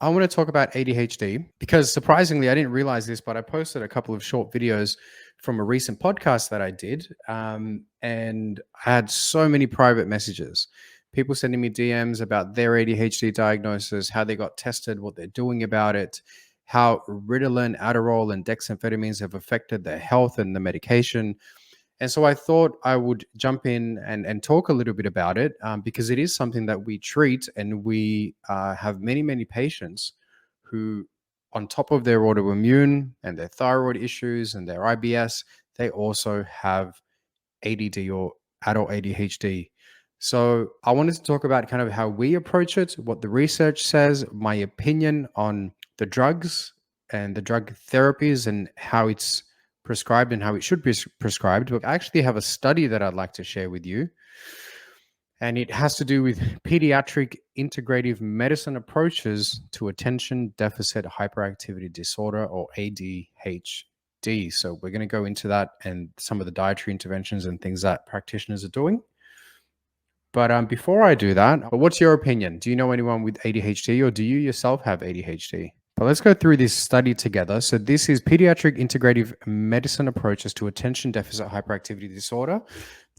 I want to talk about ADHD because surprisingly, I didn't realize this, but I posted a couple of short videos from a recent podcast that I did. And I had so many private messages. People sending me DMs about their ADHD diagnosis, how they got tested, what they're doing about it, how Ritalin, Adderall, and dexamphetamines have affected their health and the medication. And so I thought I would jump in and talk a little bit about it because it is something that we treat, and we have many, many patients who, on top of their autoimmune and their thyroid issues and their IBS, they also have ADD or adult ADHD. So I wanted to talk about kind of how we approach it, what the research says, my opinion on the drugs and the drug therapies and how it's prescribed and how it should be prescribed. But I actually have a study that I'd like to share with you. And it has to do with pediatric integrative medicine approaches to attention deficit hyperactivity disorder, or ADHD. So we're going to go into that and some of the dietary interventions and things that practitioners are doing. But before I do that, what's your opinion? Do you know anyone with ADHD, or do you yourself have ADHD? But let's go through this study together. So this is Pediatric Integrative Medicine Approaches to Attention Deficit Hyperactivity Disorder.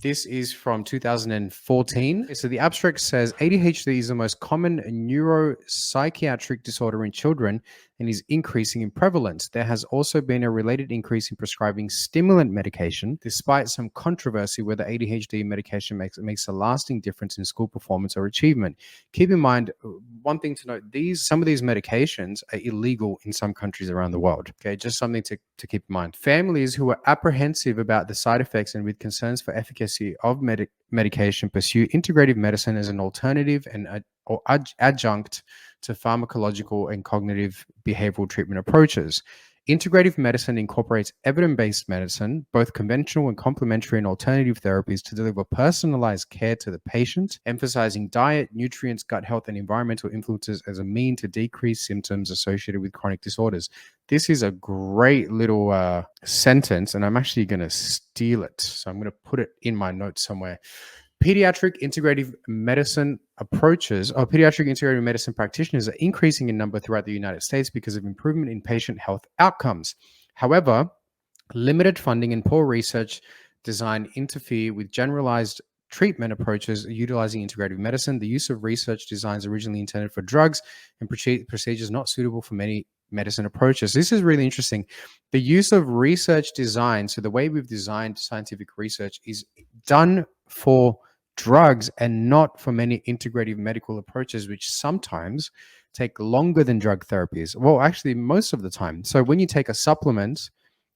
This is from 2014. So the abstract says ADHD is the most common neuropsychiatric disorder in children and is increasing in prevalence. There has also been a related increase in prescribing stimulant medication, despite some controversy whether ADHD medication makes a lasting difference in school performance or achievement. Keep in mind, one thing to note, some of these medications are illegal in some countries around the world. Okay, just something to keep in mind. Families who are apprehensive about the side effects and with concerns for efficacy of medication pursue integrative medicine as an alternative or adjunct to pharmacological and cognitive behavioral treatment approaches. Integrative medicine incorporates evidence-based medicine, both conventional and complementary and alternative therapies, to deliver personalized care to the patient, emphasizing diet, nutrients, gut health, and environmental influences as a mean to decrease symptoms associated with chronic disorders. This is a great little sentence, and I'm actually going to steal it. So I'm going to put it in my notes somewhere. Pediatric integrative medicine approaches, or pediatric integrative medicine practitioners, are increasing in number throughout the United States because of improvement in patient health outcomes. However, limited funding and poor research design interfere with generalized treatment approaches utilizing integrative medicine. The use of research designs originally intended for drugs and procedures not suitable for many medicine approaches. This is really interesting. The use of research design, so the way we've designed scientific research, is done for drugs and not for many integrative medical approaches, which sometimes take longer than drug therapies. Well, actually, most of the time. So when you take a supplement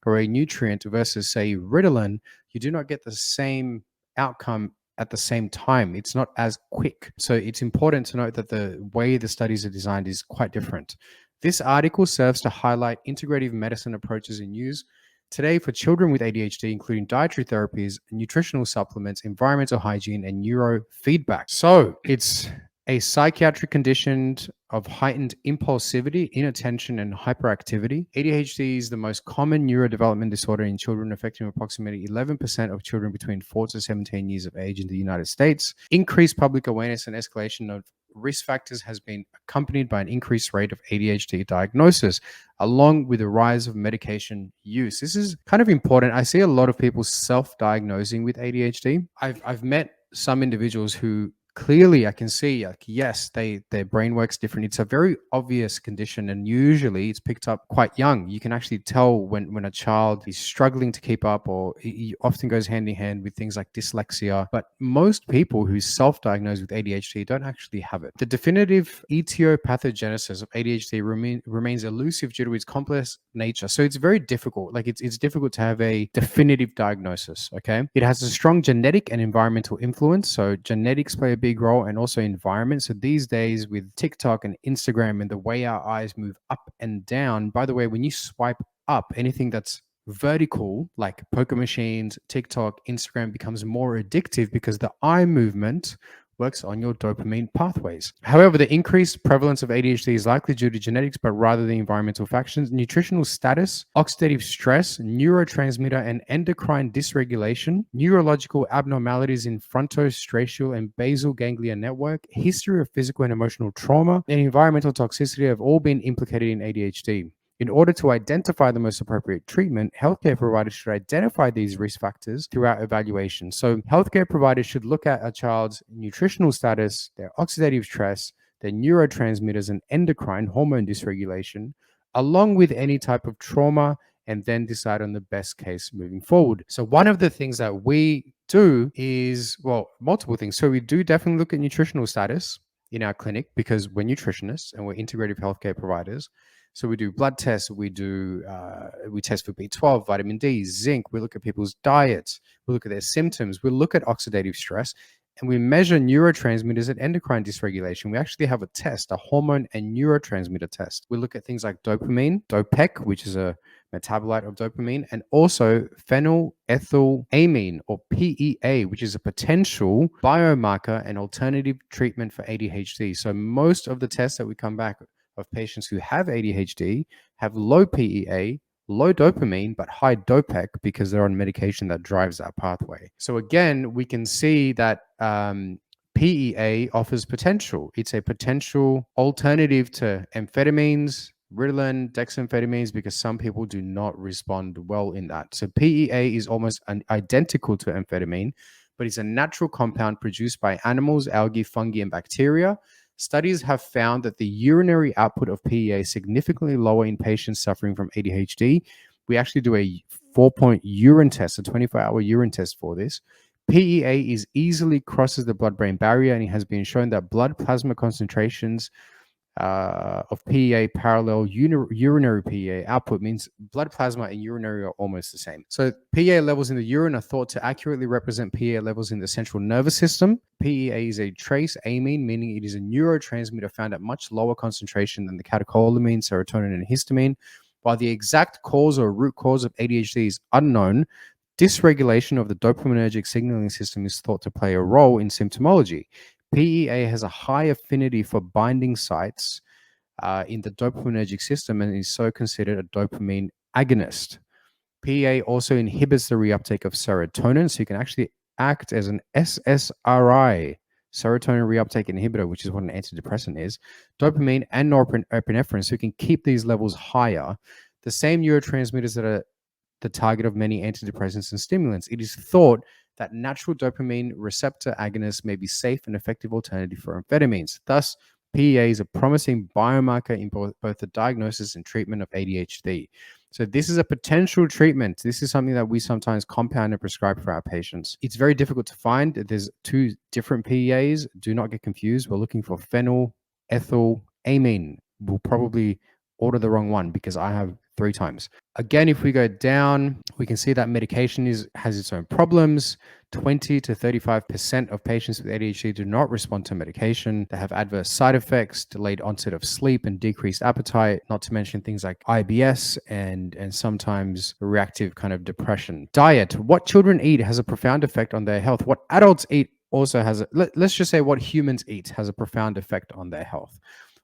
or a nutrient versus, say, Ritalin, you do not get the same outcome at the same time. It's not as quick. So it's important to note that the way the studies are designed is quite different. This article serves to highlight integrative medicine approaches in use today for children with ADHD, including dietary therapies, nutritional supplements, environmental hygiene, and neurofeedback. So it's a psychiatric condition of heightened impulsivity, inattention, and hyperactivity. ADHD is the most common neurodevelopment disorder in children, affecting approximately 11% of children between 4 to 17 years of age in the United States. Increased public awareness and escalation of risk factors has been accompanied by an increased rate of ADHD diagnosis, along with the rise of medication use. This is kind of important. I see a lot of people self-diagnosing with ADHD. I've met some individuals who clearly I can see, like, yes, their brain works different. It's a very obvious condition, and usually it's picked up quite young. You can actually tell when a child is struggling to keep up, or it often goes hand in hand with things like dyslexia. But most people who self-diagnose with ADHD don't actually have it. The definitive etiopathogenesis of ADHD remains elusive due to its complex nature. So it's very difficult. Like it's difficult to have a definitive diagnosis. Okay, it has a strong genetic and environmental influence. So genetics play a big role, and also environment. So these days with TikTok and Instagram and the way our eyes move up and down, by the way, when you swipe up, anything that's vertical, like poker machines, TikTok, Instagram, becomes more addictive because the eye movement works on your dopamine pathways. However, the increased prevalence of ADHD is likely due to genetics, but rather the environmental factors, nutritional status, oxidative stress, neurotransmitter and endocrine dysregulation, neurological abnormalities in frontostriatal and basal ganglia network, history of physical and emotional trauma, and environmental toxicity have all been implicated in ADHD. In order to identify the most appropriate treatment, healthcare providers should identify these risk factors throughout evaluation. So, healthcare providers should look at a child's nutritional status, their oxidative stress, their neurotransmitters, and endocrine hormone dysregulation, along with any type of trauma, and then decide on the best case moving forward. So, one of the things that we do is, well, multiple things. So, we do definitely look at nutritional status in our clinic because we're nutritionists and we're integrative healthcare providers. So we do blood tests, we test for B12, vitamin D, zinc, we look at people's diets, we look at their symptoms, we look at oxidative stress, and we measure neurotransmitters and endocrine dysregulation. We actually have a test, a hormone and neurotransmitter test. We look at things like dopamine, DOPEC, which is a metabolite of dopamine, and also phenylethylamine or PEA, which is a potential biomarker and alternative treatment for ADHD. So most of the tests that we come back of patients who have ADHD have low PEA, low dopamine, but high DOPEC because they're on medication that drives that pathway. So again, we can see that PEA offers potential. It's a potential alternative to amphetamines, Ritalin, dexamphetamines, because some people do not respond well in that. So PEA is almost identical to amphetamine, but it's a natural compound produced by animals, algae, fungi, and bacteria. Studies have found that the urinary output of PEA is significantly lower in patients suffering from ADHD. We actually do a 4-point urine test, a 24-hour urine test for this. PEA is easily crosses the blood-brain barrier, and it has been shown that blood plasma concentrations of PEA parallel urinary PEA output, means blood plasma and urinary are almost the same. So PEA levels in the urine are thought to accurately represent PEA levels in the central nervous system. PEA is a trace amine, meaning it is a neurotransmitter found at much lower concentration than the catecholamine, serotonin, and histamine. While the exact cause or root cause of ADHD is unknown, dysregulation of the dopaminergic signaling system is thought to play a role in symptomology. PEA has a high affinity for binding sites in the dopaminergic system and is so considered a dopamine agonist. PEA also inhibits the reuptake of serotonin, so you can actually act as an SSRI, serotonin reuptake inhibitor, which is what an antidepressant is, dopamine and norepinephrine, so you can keep these levels higher. The same neurotransmitters that are the target of many antidepressants and stimulants. It is thought that natural dopamine receptor agonists may be safe and effective alternative for amphetamines. Thus, PEA is a promising biomarker in both the diagnosis and treatment of ADHD. So this is a potential treatment. This is something that we sometimes compound and prescribe for our patients. It's very difficult to find. There's 2 different PEAs. Do not get confused. We're looking for phenylethylamine. We'll probably order the wrong one because I have 3 times. Again, if we go down, we can see that medication has its own problems. 20 to 35% of patients with ADHD do not respond to medication. They have adverse side effects, delayed onset of sleep, and decreased appetite, not to mention things like IBS and sometimes reactive kind of depression. Diet. What children eat has a profound effect on their health. What adults eat also has let's just say what humans eat has a profound effect on their health.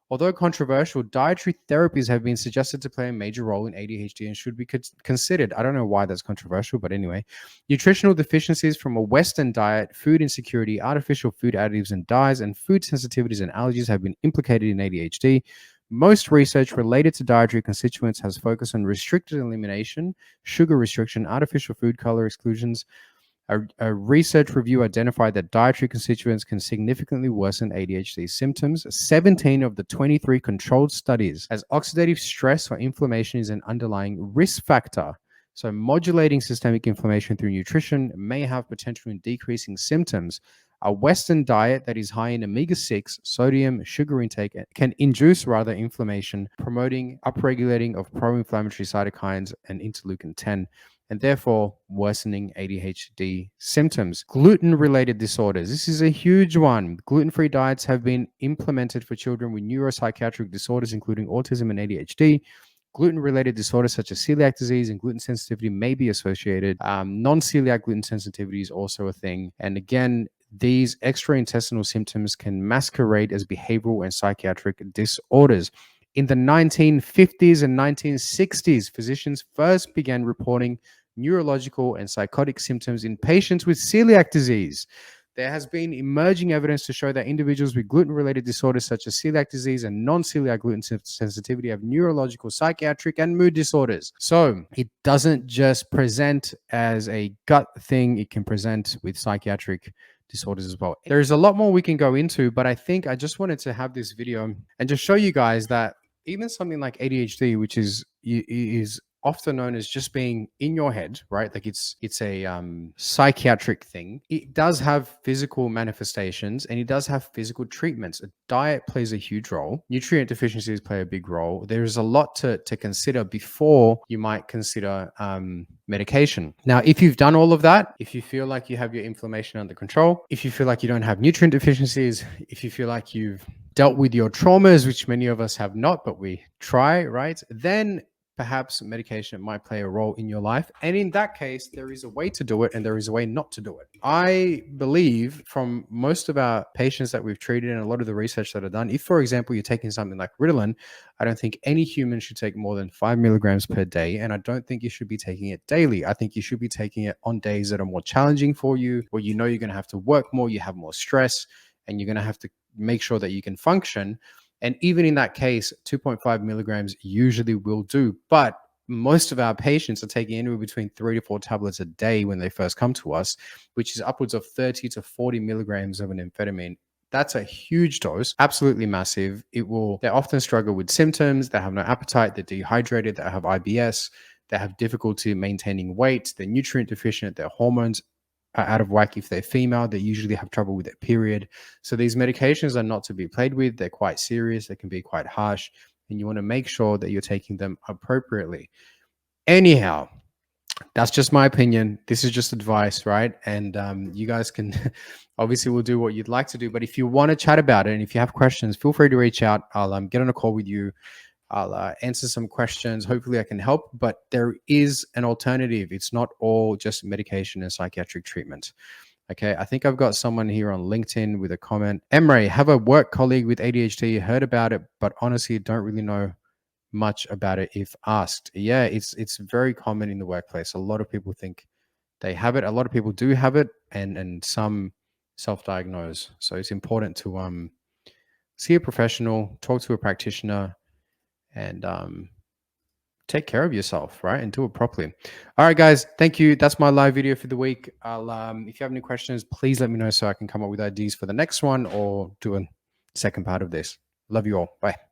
Although controversial, dietary therapies have been suggested to play a major role in ADHD and should be considered. I don't know why that's controversial, but anyway. Nutritional deficiencies from a Western diet, food insecurity, artificial food additives and dyes, and food sensitivities and allergies have been implicated in ADHD. Most research related to dietary constituents has focused on restricted elimination, sugar restriction, artificial food color exclusions. A research review identified that dietary constituents can significantly worsen ADHD symptoms. 17 of the 23 controlled studies, as oxidative stress or inflammation is an underlying risk factor. So modulating systemic inflammation through nutrition may have potential in decreasing symptoms. A Western diet that is high in omega-6, sodium, sugar intake can induce rather inflammation, promoting upregulating of pro-inflammatory cytokines and interleukin-10, and therefore worsening ADHD symptoms. Gluten-related disorders. This is a huge one. Gluten-free diets have been implemented for children with neuropsychiatric disorders, including autism and ADHD. Gluten-related disorders such as celiac disease and gluten sensitivity may be associated. Non-celiac gluten sensitivity is also a thing. And again, these extraintestinal symptoms can masquerade as behavioral and psychiatric disorders. In the 1950s and 1960s, physicians first began reporting neurological and psychotic symptoms in patients with celiac disease. There has been emerging evidence to show that individuals with gluten-related disorders such as celiac disease and non-celiac gluten sensitivity have neurological, psychiatric, and mood disorders. So it doesn't just present as a gut thing, it can present with psychiatric disorders as well. There's a lot more we can go into, but I think I just wanted to have this video and just show you guys that even something like ADHD, which is often known as just being in your head, right? Like it's a psychiatric thing. It does have physical manifestations and it does have physical treatments. Diet plays a huge role. Nutrient deficiencies play a big role. There's a lot to consider before you might consider medication. Now, if you've done all of that, if you feel like you have your inflammation under control, if you feel like you don't have nutrient deficiencies, if you feel like you've dealt with your traumas, which many of us have not, but we try, right? Then perhaps medication might play a role in your life. And in that case, there is a way to do it and there is a way not to do it. I believe from most of our patients that we've treated and a lot of the research that I've done, if, for example, you're taking something like Ritalin, I don't think any human should take more than 5 milligrams per day. And I don't think you should be taking it daily. I think you should be taking it on days that are more challenging for you, where you know you're going to have to work more, you have more stress, and you're going to have to make sure that you can function. And even in that case, 2.5 milligrams usually will do. But most of our patients are taking anywhere between 3 to 4 tablets a day when they first come to us, which is upwards of 30 to 40 milligrams of an amphetamine. That's a huge dose, absolutely massive. They often struggle with symptoms. They have no appetite. They're dehydrated. They have IBS. They have difficulty maintaining weight. They're nutrient deficient. Their hormones are out of whack. If they're female, they usually have trouble with their period. So these medications are not to be played with. They're quite serious. They can be quite harsh, and you want to make sure that you're taking them appropriately. Anyhow, that's just my opinion. This is just advice, right? And you guys can obviously will do what you'd like to do. But if you want to chat about it and if you have questions, feel free to reach out. I'll get on a call with you. I'll answer some questions. Hopefully I can help, but there is an alternative. It's not all just medication and psychiatric treatment. Okay, I think I've got someone here on LinkedIn with a comment. Emre, have a work colleague with ADHD, heard about it, but honestly don't really know much about it if asked. Yeah, it's very common in the workplace. A lot of people think they have it. A lot of people do have it, and some self-diagnose. So it's important to see a professional, talk to a practitioner, and take care of yourself, right? And do it properly. All right, guys, thank you. That's my live video for the week. I'll if you have any questions, please let me know so I can come up with ideas for the next one or do a second part of this. Love you all. Bye.